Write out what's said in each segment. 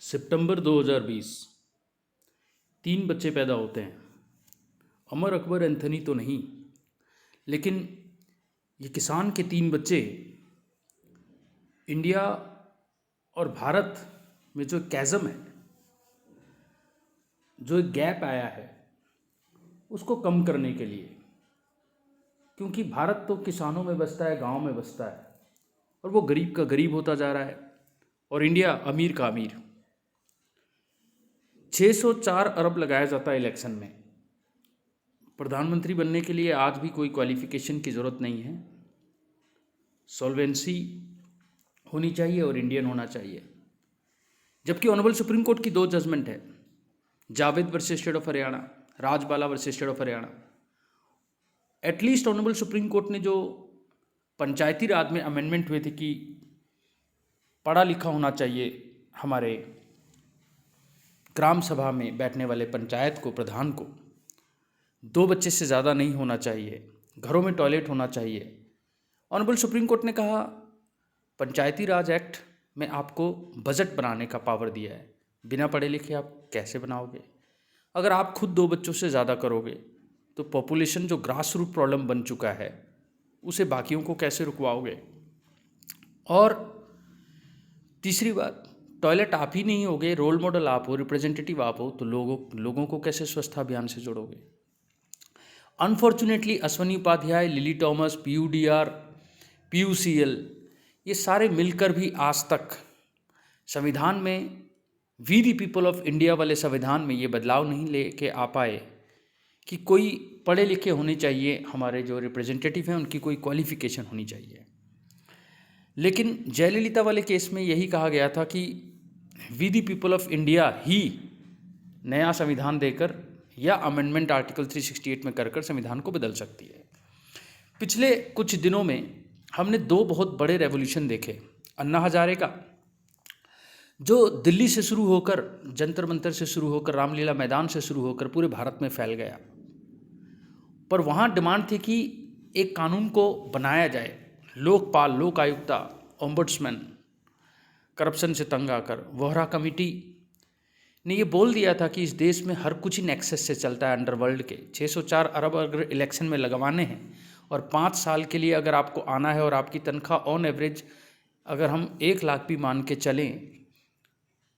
सितंबर 2020 तीन बच्चे पैदा होते हैं। अमर अकबर एंथनी तो नहीं, लेकिन ये किसान के तीन बच्चे इंडिया और भारत में जो कैज़म है, जो एक गैप आया है, उसको कम करने के लिए, क्योंकि भारत तो किसानों में बसता है, गांव में बसता है, और वो गरीब का गरीब होता जा रहा है और इंडिया अमीर का अमीर। 604 अरब लगाया जाता है इलेक्शन में। प्रधानमंत्री बनने के लिए आज भी कोई क्वालिफिकेशन की ज़रूरत नहीं है, सॉल्वेंसी होनी चाहिए और इंडियन होना चाहिए। जबकि ऑनरेबल सुप्रीम कोर्ट की दो जजमेंट है, Javed versus state of Haryana, Rajbala versus state of Haryana. At least honourable supreme court ने जो पंचायती राज में अमेंडमेंट हुए थे कि पढ़ा लिखा होना चाहिए हमारे ग्राम सभा में बैठने वाले पंचायत को, प्रधान को, 2 बच्चे से ज़्यादा नहीं होना चाहिए, घरों में टॉयलेट होना चाहिए। ऑनरेबल सुप्रीम कोर्ट ने कहा पंचायती राज एक्ट में आपको बजट बनाने का पावर दिया है, बिना पढ़े लिखे आप कैसे बनाओगे? अगर आप खुद 2 बच्चों से ज़्यादा करोगे तो पॉपुलेशन जो ग्रास रूट प्रॉब्लम बन चुका है उसे बाकियों को कैसे रुकवाओगे? और तीसरी बात, टॉयलेट आप ही नहीं होगे, रोल मॉडल आप हो, रिप्रेजेंटेटिव आप हो, तो लोगों को कैसे स्वच्छता अभियान से जोड़ोगे? Unfortunately Ashwini Upadhyay, Lily Thomas, PUDR, PUCL, ये सारे मिलकर भी आज तक संविधान में, we the people of India वाले संविधान में ये बदलाव नहीं लेके आ पाए कि कोई पढ़े लिखे होने चाहिए, हमारे जो रिप्रेजेंटेटिव हैं उनकी कोई क्वालिफिकेशन होनी चाहिए। लेकिन जयललिता वाले केस में यही कहा गया था कि we the people of India ही नया संविधान देकर या अमेंडमेंट आर्टिकल 368 में कर संविधान को बदल सकती है। पिछले कुछ दिनों में हमने 2 बहुत बड़े रेवोल्यूशन देखे। अन्ना हजारे का, जो दिल्ली से शुरू होकर, जंतर मंतर से शुरू होकर, रामलीला मैदान से शुरू होकर पूरे भारत में फैल गया। पर वहाँ डिमांड थी कि एक कानून को बनाया जाए, लोकपाल, लोक आयुक्ता, ओम्बड्समैन, करप्शन से तंग आकर। वोहरा कमेटी ने ये बोल दिया था कि इस देश में हर कुछ इन एक्सेस से चलता है, अंडरवर्ल्ड के। 604 अरब अगर इलेक्शन में लगवाने हैं और 5 साल के लिए अगर आपको आना है और आपकी तनख्वाह ऑन एवरेज अगर हम 1 लाख भी मान के चलें,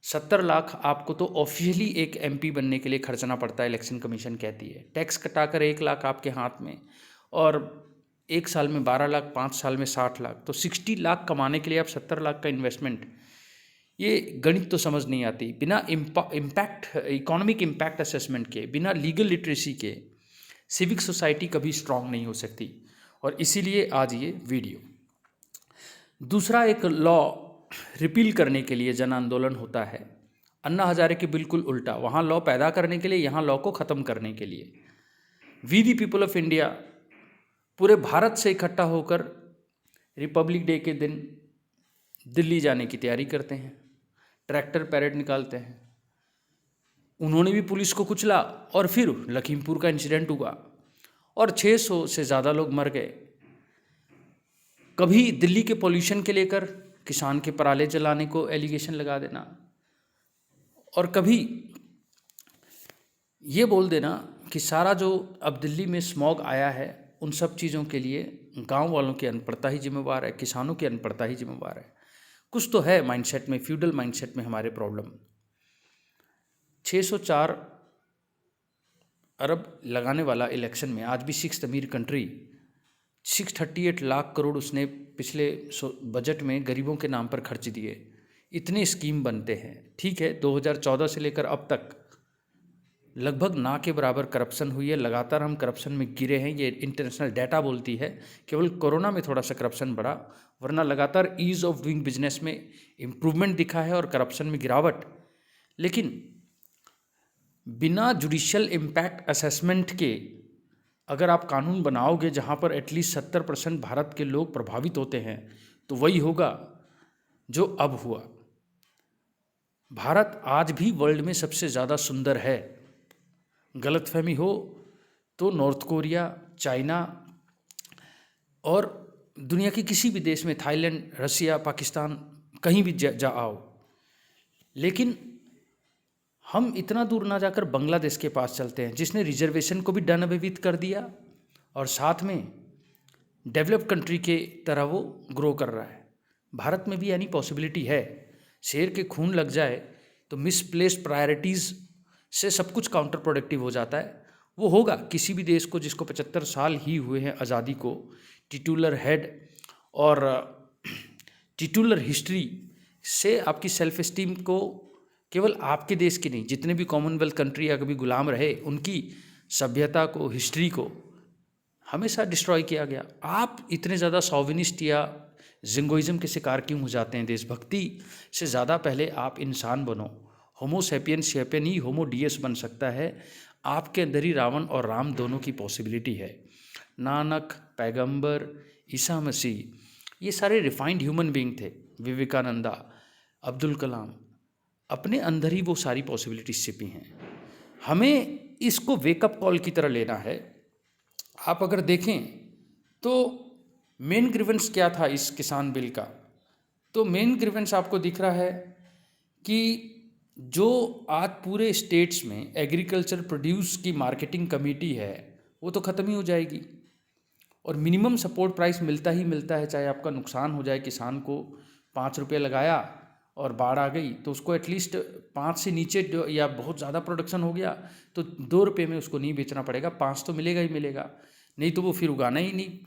70 लाख आपको तो ऑफिशियली एक MP बनने के लिए खर्चना पड़ता है, इलेक्शन कमीशन कहती है। टैक्स कटाकर 1 लाख आपके हाथ में, और 1 साल में 12 लाख, 5 साल में 60 लाख, तो 60 लाख कमाने के लिए आप 70 लाख का इन्वेस्टमेंट, ये गणित तो समझ नहीं आती। बिना इकोनॉमिक इम्पैक्ट असेसमेंट के, बिना लीगल लिटरेसी के सिविक सोसाइटी कभी स्ट्रांग नहीं हो सकती, और इसीलिए आज ये वीडियो। दूसरा, एक लॉ रिपील करने के लिए जन आंदोलन होता है। अन्ना हजारे के बिल्कुल उल्टा, वहाँ लॉ पैदा करने के लिए, यहाँ लॉ को ख़त्म करने के लिए। We the people of India पूरे भारत से इकट्ठा होकर रिपब्लिक डे के दिन दिल्ली जाने की तैयारी करते हैं, ट्रैक्टर पैरेड निकालते हैं। उन्होंने भी पुलिस को कुचला, और फिर लखीमपुर का इंसिडेंट हुआ और 600 से ज़्यादा लोग मर गए। कभी दिल्ली के पॉल्यूशन के लेकर किसान के पराले जलाने को एलिगेशन लगा देना, और कभी ये बोल देना कि सारा जो अब दिल्ली में स्मॉग आया है उन सब चीज़ों के लिए गांव वालों की अनपढ़ता ही जिम्मेवार है, किसानों की अनपढ़ता ही जिम्मेवार है। कुछ तो है माइंडसेट में, फ्यूडल माइंडसेट में हमारे प्रॉब्लम। 604 अरब लगाने वाला इलेक्शन में आज भी 6th अमीर कंट्री, 638 लाख करोड़ उसने पिछले बजट में गरीबों के नाम पर खर्च दिए। इतने स्कीम बनते हैं, ठीक है। 2014 से लेकर अब तक लगभग ना के बराबर करप्शन हुई है, लगातार हम करप्शन में गिरे हैं, ये इंटरनेशनल डाटा बोलती है। केवल कोरोना में थोड़ा सा करप्शन बढ़ा, वरना लगातार ईज़ ऑफ डूइंग बिजनेस में इम्प्रूवमेंट दिखा है और करप्शन में गिरावट। लेकिन बिना जुडिशियल इम्पैक्ट असेसमेंट के अगर आप कानून बनाओगे जहाँ पर एटलीस्ट 70% भारत के लोग प्रभावित होते हैं, तो वही होगा जो अब हुआ। भारत आज भी वर्ल्ड में सबसे ज़्यादा सुंदर है। गलतफहमी हो तो नॉर्थ कोरिया, चाइना और दुनिया के किसी भी देश में, थाईलैंड, रसिया, पाकिस्तान, कहीं भी जा आओ, लेकिन हम इतना दूर ना जाकर बांग्लादेश के पास चलते हैं, जिसने रिजर्वेशन को भी डन अवे विथ कर दिया और साथ में डेवलप कंट्री के तरह वो ग्रो कर रहा है। भारत में भी यानी पॉसिबिलिटी है, शेर के खून लग जाए तो मिसप्लेस्ड प्रायोरिटीज़ से सब कुछ काउंटर प्रोडक्टिव हो जाता है। वो होगा किसी भी देश को जिसको 75 साल ही हुए हैं आज़ादी को, टिटुलर हेड और टिटुलर हिस्ट्री से आपकी सेल्फ एस्टीम को केवल आपके देश की नहीं, जितने भी कॉमनवेल्थ कंट्री या कभी गुलाम रहे उनकी सभ्यता को, हिस्ट्री को हमेशा डिस्ट्रॉय किया गया। आप इतने ज़्यादा शॉविनिस्ट या जिंगोइज्म के शिकार क्यों हो जाते हैं? देशभक्ति से ज़्यादा पहले आप इंसान बनो। होमो सैपियन सैपियन ही होमो डियस बन सकता है। आपके अंदर ही रावण और राम दोनों की पॉसिबिलिटी है। नानक, पैगंबर, ईसा मसीह ये सारे रिफाइंड ह्यूमन बीइंग थे। विवेकानंदा, अब्दुल कलाम, अपने अंदर ही वो सारी पॉसिबिलिटीज छिपी हैं। हमें इसको वेकअप कॉल की तरह लेना है। आप अगर देखें तो मेन ग्रीवेंस क्या था इस किसान बिल का, तो मेन ग्रीवेंस आपको दिख रहा है कि जो आज पूरे स्टेट्स में एग्रीकल्चर प्रोड्यूस की मार्केटिंग कमेटी है वो तो ख़त्म ही हो जाएगी और मिनिमम सपोर्ट प्राइस मिलता ही मिलता है। चाहे आपका नुकसान हो जाए, किसान को 5 रुपये लगाया और बाढ़ आ गई तो उसको एटलीस्ट 5 से नीचे, या बहुत ज़्यादा प्रोडक्शन हो गया तो 2 रुपये में उसको नहीं बेचना पड़ेगा, 5 तो मिलेगा ही मिलेगा, नहीं तो वो फिर उगाना ही नहीं।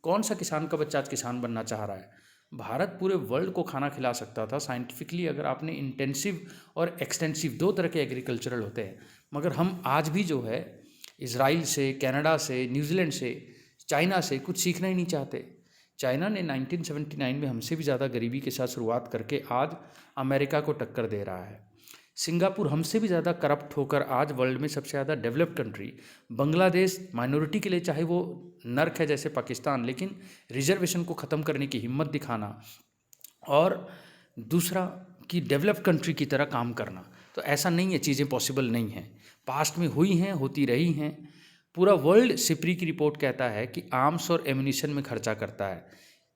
कौन सा किसान का बच्चा आज किसान बनना चाह रहा है? भारत पूरे वर्ल्ड को खाना खिला सकता था साइंटिफिकली, अगर आपने इंटेंसिव और एक्सटेंसिव 2 तरह के एग्रीकल्चरल होते हैं। मगर हम आज भी जो है इजराइल से, कनाडा से, न्यूजीलैंड से, चाइना से कुछ सीखना ही नहीं चाहते। चाइना ने 1979 में हमसे भी ज़्यादा गरीबी के साथ शुरुआत करके आज अमेरिका को टक्कर दे रहा है। सिंगापुर हमसे भी ज़्यादा करप्ट होकर आज वर्ल्ड में सबसे ज़्यादा डेवलप्ड कंट्री। बांग्लादेश माइनॉरिटी के लिए चाहे वो नर्क है जैसे पाकिस्तान, लेकिन रिजर्वेशन को ख़त्म करने की हिम्मत दिखाना और दूसरा कि डेवलप्ड कंट्री की तरह काम करना। तो ऐसा नहीं है, चीज़ें पॉसिबल नहीं हैं, पास्ट में हुई हैं, होती रही हैं। पूरा वर्ल्ड, सिप्री की रिपोर्ट कहता है कि आर्म्स और एम्यूनिशन में खर्चा करता है।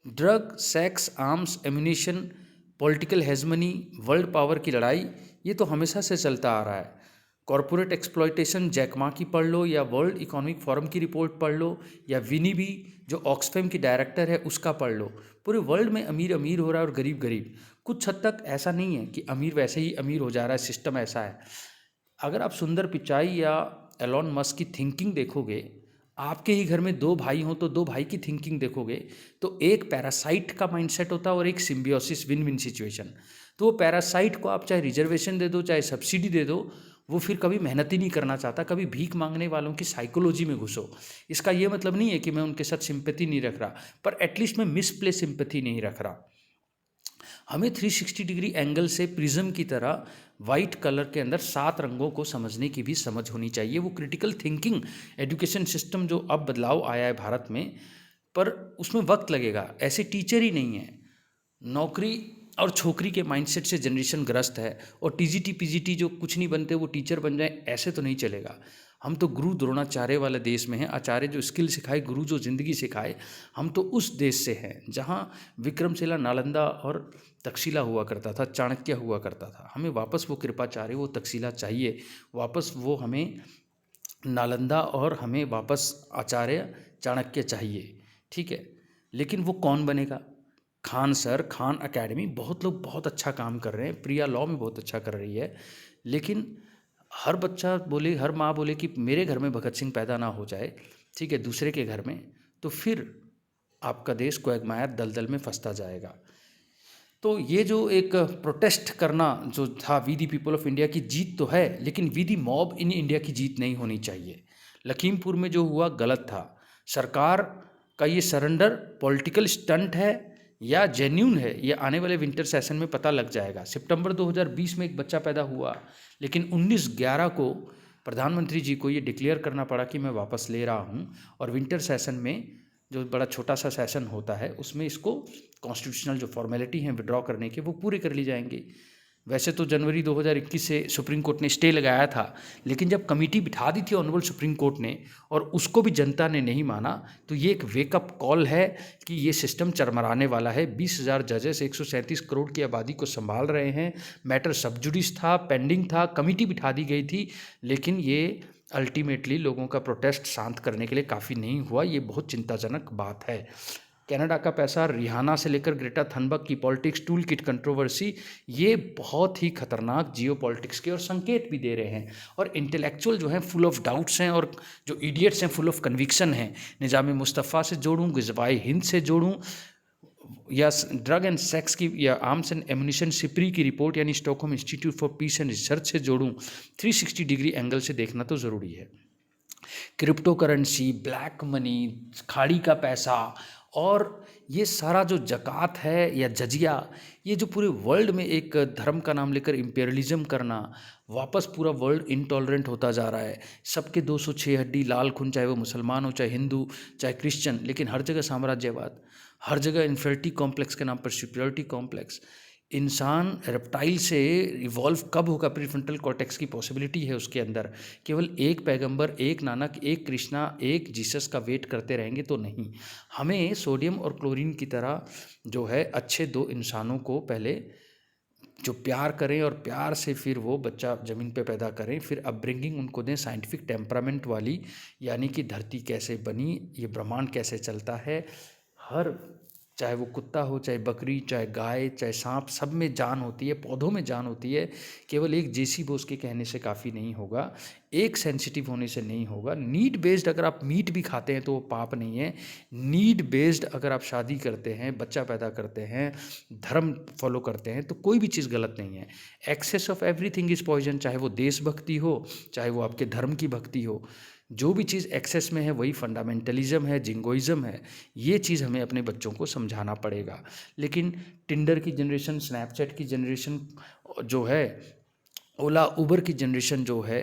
Drug, sex, arms, ammunition, political hegemony, world power की लड़ाई, ये तो हमेशा से चलता आ रहा है। कॉरपोरेट एक्सप्लॉयटेशन, जैक मा की पढ़ लो या वर्ल्ड इकोनॉमिक फोरम की रिपोर्ट पढ़ लो या विनी भी जो ऑक्सफैम की डायरेक्टर है उसका पढ़ लो। पूरे वर्ल्ड में अमीर अमीर हो रहा है और गरीब गरीब। कुछ हद तक ऐसा नहीं है कि अमीर वैसे ही अमीर हो जा रहा है, सिस्टम ऐसा है। अगर आप सुंदर पिचाई या एलॉन मस्क की थिंकिंग देखोगे, आपके ही घर में 2 भाई हों तो 2 भाई की थिंकिंग देखोगे, तो एक पैरासाइट का माइंडसेट होता है और एक सिम्बियोसिस विन विन सिचुएशन। तो वो पैरासाइट को आप चाहे रिजर्वेशन दे दो, चाहे सब्सिडी दे दो, वो फिर कभी मेहनत ही नहीं करना चाहता, कभी भीख मांगने वालों की साइकोलॉजी में घुसो। इसका ये मतलब नहीं है कि मैं उनके साथ सिंपैथी नहीं रख रहा, पर एटलीस्ट मैं मिसप्लेस सिंपैथी नहीं रख रहा। हमें 360 डिग्री एंगल से प्रिज्म की तरह वाइट कलर के अंदर 7 रंगों को समझने की भी समझ होनी चाहिए। वो क्रिटिकल थिंकिंग एजुकेशन सिस्टम जो अब बदलाव आया है भारत में, पर उसमें वक्त लगेगा। ऐसे टीचर ही नहीं है, नौकरी और छोकरी के माइंडसेट से जनरेशन ग्रस्त है, और टीजीटी पीजीटी जो कुछ नहीं बनते वो टीचर बन जाए, ऐसे तो नहीं चलेगा। हम तो गुरु द्रोणाचार्य वाले देश में हैं। आचार्य जो स्किल सिखाए, गुरु जो ज़िंदगी सिखाए, हम तो उस देश से हैं जहाँ विक्रमशिला, नालंदा और तक्षशिला हुआ करता था, चाणक्य हुआ करता था। हमें वापस वो कृपाचार्य, वो तक्षशिला चाहिए, वापस वो हमें नालंदा और हमें वापस आचार्य चाणक्य चाहिए, ठीक है। लेकिन वो कौन बनेगा? खान सर, खान एकेडमी, बहुत लोग बहुत अच्छा काम कर रहे हैं, प्रिया लॉ में बहुत अच्छा कर रही है, लेकिन हर बच्चा बोले, हर माँ बोले कि मेरे घर में भगत सिंह पैदा ना हो जाए, ठीक है, दूसरे के घर में, तो फिर आपका देश क्वैगमायर दलदल में फंसता जाएगा। तो ये जो एक प्रोटेस्ट करना जो था, we the people of India की जीत तो है, लेकिन we the mob in India की जीत नहीं होनी चाहिए। लखीमपुर में जो हुआ गलत था। सरकार का ये सरेंडर पॉलिटिकल स्टंट है या जेन्यून है, ये आने वाले विंटर सेशन में पता लग जाएगा। सितंबर 2020 में एक बच्चा पैदा हुआ, लेकिन 19/11 को प्रधानमंत्री जी को ये डिक्लेयर करना पड़ा कि मैं वापस ले रहा हूँ, और विंटर सेशन में जो बड़ा छोटा सा सेशन होता है उसमें इसको कॉन्स्टिट्यूशनल जो फॉर्मेलिटी हैं विड्रॉ करने के, वो पूरे कर ली जाएंगे। वैसे तो जनवरी 2021 से सुप्रीम कोर्ट ने स्टे लगाया था, लेकिन जब कमेटी बिठा दी थी ऑनरेबल सुप्रीम कोर्ट ने और उसको भी जनता ने नहीं माना, तो ये एक वेकअप कॉल है कि ये सिस्टम चरमराने वाला है। 20,000 जजेस 137 करोड़ की आबादी को संभाल रहे हैं। मैटर सब जुडिस था, पेंडिंग था, कमेटी बिठा दी गई थी, लेकिन ये अल्टीमेटली लोगों का प्रोटेस्ट शांत करने के लिए काफ़ी नहीं हुआ। ये बहुत चिंताजनक बात है। कनाडा का पैसा, रिहाना से लेकर ग्रेटा थनबर्ग की पॉलिटिक्स, टूल किट कंट्रोवर्सी, ये बहुत ही खतरनाक जियो पॉलिटिक्स के और संकेत भी दे रहे हैं। और इंटेलेक्चुअल जो हैं फुल ऑफ डाउट्स हैं, और जो इडियट्स हैं फुल ऑफ कन्विक्शन हैं। निज़ाम मुस्तफ़ा से जोड़ूँ, ग़ज़वाए हिंद से जोड़ूँ, या ड्रग एंड सेक्स की, या आर्म्स एंड एमुनिशन सिपरी की रिपोर्ट यानी Stockholm institute for piece and research से जोड़ूँ, 360 डिग्री एंगल से देखना तो ज़रूरी है। क्रिप्टो करेंसी, ब्लैक मनी, खाड़ी का पैसा, और ये सारा जो ज़कात है या जजिया, ये जो पूरे वर्ल्ड में एक धर्म का नाम लेकर इम्पेरियलिज्म करना, वापस पूरा वर्ल्ड इंटॉलरेंट होता जा रहा है। सबके 206 हड्डी, लाल खून, चाहे वो मुसलमान हो, चाहे हिंदू, चाहे क्रिश्चियन, लेकिन हर जगह साम्राज्यवाद, हर जगह इन्फिनिटी कॉम्प्लेक्स के नाम पर सुपीरियरिटी कॉम्प्लेक्स। इंसान रेप्टाइल से इवॉल्व कब होगा, प्रीफ्रंटल कॉर्टेक्स की पॉसिबिलिटी है उसके अंदर। केवल एक पैगंबर, एक नानक, एक कृष्णा, एक जीसस का वेट करते रहेंगे तो नहीं। हमें सोडियम और क्लोरीन की तरह जो है अच्छे दो इंसानों को पहले जो प्यार करें, और प्यार से फिर वो बच्चा ज़मीन पे पैदा करें, फिर अपब्रिंगिंग उनको दें साइंटिफिक टेम्परामेंट वाली, यानी कि धरती कैसे बनी, ये ब्रह्मांड कैसे चलता है, हर, चाहे वो कुत्ता हो, चाहे बकरी, चाहे गाय, चाहे सांप, सब में जान होती है, पौधों में जान होती है। केवल एक जेसी बोस के कहने से काफ़ी नहीं होगा, एक सेंसिटिव होने से नहीं होगा। नीड बेस्ड अगर आप मीट भी खाते हैं तो वो पाप नहीं है। नीड बेस्ड अगर आप शादी करते हैं, बच्चा पैदा करते हैं, धर्म फॉलो करते हैं, तो कोई भी चीज़ गलत नहीं है। Excess of everything is poison, चाहे वो देशभक्ति हो, चाहे वो आपके धर्म की भक्ति हो। जो भी चीज़ एक्सेस में है वही फंडामेंटलिज्म है, जिंगोइज़्म है। ये चीज़ हमें अपने बच्चों को समझाना पड़ेगा। लेकिन टिंडर की जनरेशन, स्नैपचैट की जनरेशन जो है, ओला उबर की जनरेशन जो है,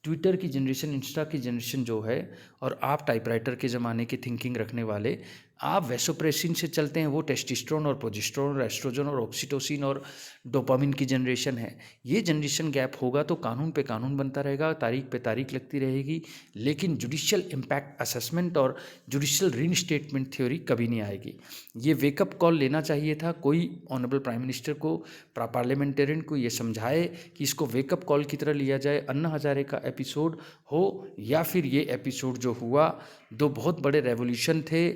ट्विटर की जनरेशन, इंस्टा की जनरेशन जो है, और आप टाइपराइटर के ज़माने की थिंकिंग रखने वाले, आप वैसोप्रेसिन से चलते हैं, वो टेस्टोस्टेरोन और प्रोजेस्टेरोन और एस्ट्रोजन और ऑक्सीटोसिन और डोपामिन की जनरेशन है। ये जनरेशन गैप होगा तो कानून पे कानून बनता रहेगा, तारीख पे तारीख लगती रहेगी, लेकिन जुडिशियल इम्पैक्ट असेसमेंट और जुडिशियल रीइंस्टेटमेंट थ्योरी कभी नहीं आएगी। ये वेकअप कॉल लेना चाहिए था कोई ऑनरेबल प्राइम मिनिस्टर को, पार्लियामेंटेरियन को ये समझाए कि इसको वेकअप कॉल की तरह लिया जाए। अन्ना हजारे का एपिसोड हो या फिर ये एपिसोड जो हुआ, दो बहुत बड़े रेवोल्यूशन थे।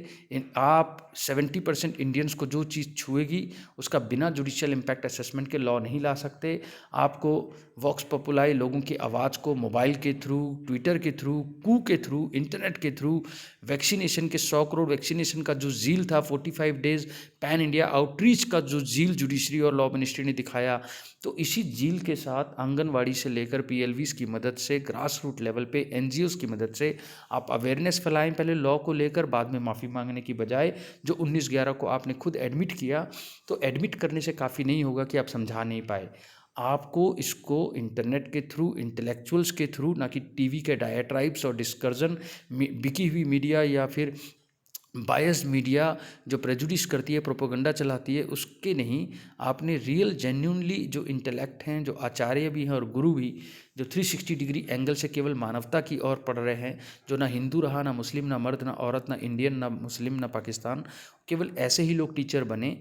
आप 70% इंडियंस को जो चीज़ छुएगी उसका बिना जुडिशियल इम्पैक्ट असेसमेंट के लॉ नहीं ला सकते। आपको वॉक्स पॉपुलाई, लोगों की आवाज़ को मोबाइल के थ्रू, ट्विटर के थ्रू, कू के थ्रू, इंटरनेट के थ्रू, वैक्सीनेशन के 100 करोड़ वैक्सीनेशन का जो जील था, 45 डेज पैन इंडिया आउटरीच का जो जील जुडिशरी और लॉ मिनिस्ट्री ने दिखाया, तो इसी जील के साथ आंगनवाड़ी से लेकर पीएलवीज की मदद से, ग्रास रूट लेवल पे एनजीओज की मदद से आप अवेयरनेस फैलाएं पहले लॉ को लेकर, बाद में माफ़ी मांगने की बजाय। जो 19/11 को आपने खुद एडमिट किया, तो एडमिट करने से काफ़ी नहीं होगा कि आप समझा नहीं पाए। आपको इसको इंटरनेट के थ्रू, इंटेलेक्चुअल्स के थ्रू, ना कि टीवी के डायट्राइब्स और डिस्कर्जन, बिकी हुई मीडिया या फिर बायस मीडिया जो प्रेजुडिस करती है, प्रोपोगंडा चलाती है, उसके नहीं, आपने रियल जेन्यूनली जो इंटेलेक्ट हैं, जो आचार्य भी हैं और गुरु भी, जो 360 डिग्री एंगल से केवल मानवता की ओर पढ़ रहे हैं, जो ना हिंदू रहा, ना मुस्लिम, ना मर्द, ना औरत, ना इंडियन, ना मुस्लिम, ना पाकिस्तान, केवल ऐसे ही लोग टीचर बने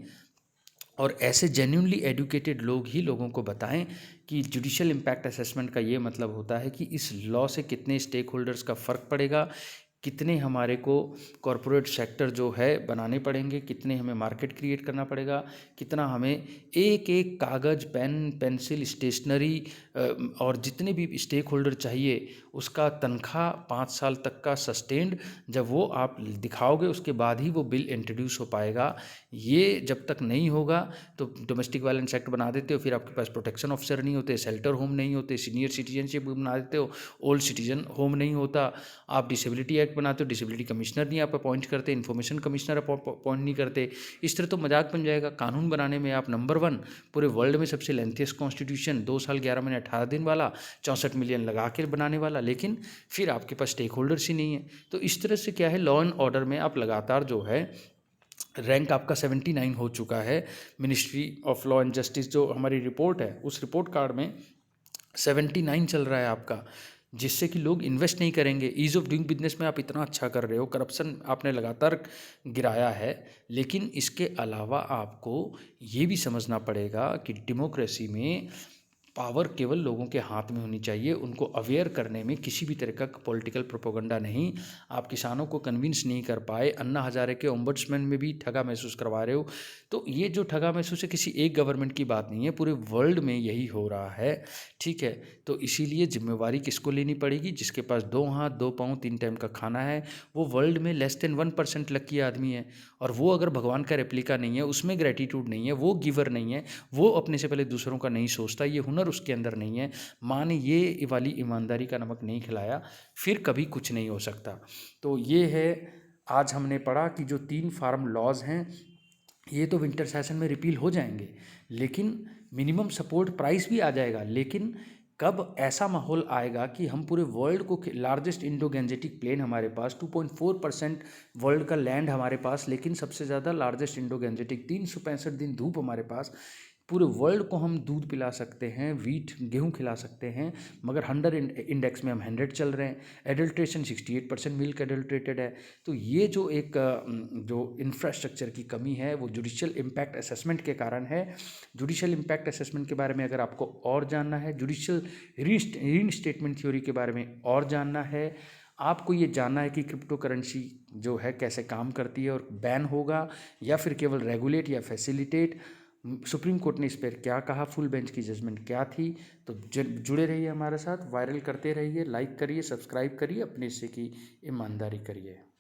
और ऐसे जेन्यूनली एडुकेटेड लोग ही लोगों को बताएं कि जुडिशियल इम्पैक्ट असेसमेंट का ये मतलब होता है कि इस लॉ से कितने स्टेक होल्डर्स का फ़र्क पड़ेगा, कितने हमारे को कॉरपोरेट सेक्टर जो है बनाने पड़ेंगे, कितने हमें मार्केट क्रिएट करना पड़ेगा, कितना हमें एक एक कागज़, पेन, पेंसिल, स्टेशनरी और जितने भी स्टेक होल्डर चाहिए, उसका तनख्वाह 5 साल तक का सस्टेन्ड, जब वो आप दिखाओगे उसके बाद ही वो बिल इंट्रोड्यूस हो पाएगा। ये जब तक नहीं होगा तो डोमेस्टिक वायलेंस एक्ट बना देते हो, फिर आपके पास प्रोटेक्शन ऑफिसर नहीं होते, शेल्टर होम नहीं होते, सीनियर सिटीजनशिप बना देते हो, ओल्ड सिटीजन होम नहीं होता, आप डिसेबिलिटी एक्ट बनाते हो, डिसेबिलिटी कमिश्नर नहीं आप अपॉइंट करते, इन्फॉर्मेशन कमिश्नर अपॉइंट नहीं करते। इस तरह तो मजाक बन जाएगा। कानून बनाने में आप नंबर 1, पूरे वर्ल्ड में सबसे लेंथीएस्ट कॉन्स्टिट्यूशन, 2 साल 11 महीने 18 दिन वाला, 64 मिलियन लगा के बनाने वाला, लेकिन फिर आपके पास स्टेक होल्डर्स ही नहीं है। तो इस तरह से क्या है, लॉ एंड ऑर्डर में आप लगातार जो है रैंक आपका 79 हो चुका है। Ministry of law and justice जो हमारी रिपोर्ट है, उस रिपोर्ट कार्ड में 79 चल रहा है आपका, जिससे कि लोग इन्वेस्ट नहीं करेंगे। ईज़ ऑफ डूइंग बिजनेस में आप इतना अच्छा कर रहे हो, करप्शन आपने लगातार गिराया है, लेकिन इसके अलावा आपको ये भी समझना पड़ेगा कि डेमोक्रेसी में पावर केवल लोगों के हाथ में होनी चाहिए। उनको अवेयर करने में किसी भी तरह का पॉलिटिकल प्रोपोगंडा नहीं। आप किसानों को कन्विंस नहीं कर पाए, अन्ना हजारे के ओम्बड्समैन में भी ठगा महसूस करवा रहे हो। तो ये जो ठगा महसूस है किसी एक गवर्नमेंट की बात नहीं है, पूरे वर्ल्ड में यही हो रहा है, ठीक है। तो इसीलिए जिम्मेवारी किसको लेनी पड़ेगी? जिसके पास 2 हाथ 2 पाँव 3 टाइम का खाना है, वो वर्ल्ड में लेस देन 1% लकी आदमी है। और वो अगर भगवान का रेप्लिका नहीं है, उसमें ग्रेटिट्यूड नहीं है, वो गिवर नहीं है, वो अपने से पहले दूसरों का नहीं सोचता, ये हुनर उसके अंदर नहीं है, माँ ने ये वाली ईमानदारी का नमक नहीं खिलाया, फिर कभी कुछ नहीं हो सकता। तो ये है, आज हमने पढ़ा कि जो 3 फार्म लॉज हैं, ये तो विंटर सेशन में रिपील हो जाएंगे, लेकिन मिनिमम सपोर्ट प्राइस भी आ जाएगा। लेकिन कब ऐसा माहौल आएगा कि हम पूरे वर्ल्ड को, लार्जेस्ट इंडो गैंजेटिक प्लेन हमारे पास, 2.4% वर्ल्ड का लैंड हमारे पास, लेकिन सबसे ज़्यादा लार्जेस्ट इंडो गैंजेटिक, 365 दिन धूप हमारे पास, पूरे वर्ल्ड को हम दूध पिला सकते हैं, वीट गेहूँ खिला सकते हैं, मगर हंडर इंडेक्स में हम 100 चल रहे हैं। एडल्ट्रेशन 68% मिल्क एडल्ट्रेटेड है। तो ये जो एक जो इंफ्रास्ट्रक्चर की कमी है, वो जुडिशियल इम्पैक्ट असेसमेंट के कारण है। जुडिशियल इम्पैक्ट असेसमेंट के बारे में अगर आपको और जानना है, जुडिशियल रीइंस्टेटमेंट थ्योरी के बारे में और जानना है, आपको ये जानना है कि क्रिप्टो करेंसी जो है कैसे काम करती है और बैन होगा या फिर केवल रेगुलेट या फैसिलिटेट, सुप्रीम कोर्ट ने इस पर क्या कहा, फुल बेंच की जजमेंट क्या थी, तो जुड़े रहिए हमारे साथ, वायरल करते रहिए, लाइक करिए, सब्सक्राइब करिए, अपने हिस्से की ईमानदारी करिए।